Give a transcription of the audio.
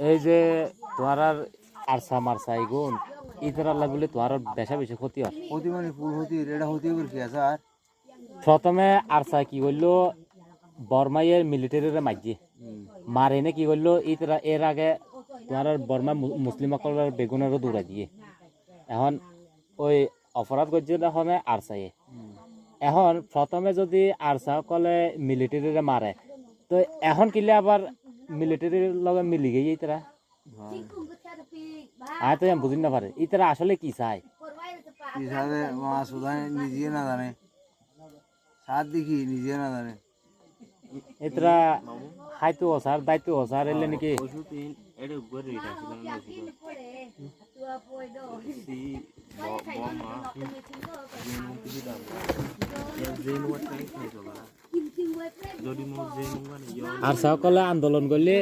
এই যে তোমার আরসা মারসা এগুন ইতার আল্লাহ বলে তোমার বেশা বেশি ক্ষতি হয় ক্ষতি মানে ফুল ক্ষতি এটা ক্ষতি করে কি আছে আর প্রথমে আরসা কি করলো বর্মাইয়ের মিলিটারিরে মাঝে মারে নে কি করলো ইতারা এর আগে তোমার বর্মা মুসলিম সকলের বেগুনেরও দৌড়াই দিয়ে এখন ওই অপরাধ করছে এখন আরসাইয়ে এখন প্রথমে যদি আরসা সকলে মিলিটারিরে মারে তো এখন কিলে আবার মিলিটারির লগে মিলি গিয়ে ইতারা তো আমি বুঝি না পারে ইতারা আসলে কি চায় কি সাথে মাছ উদায় নিজে না জানে সাত দেখি নিজে না জানে এতরা খাইতো অসার দায়িত্ব অসার এলে নাকি আর সকলে আন্দোলন করলে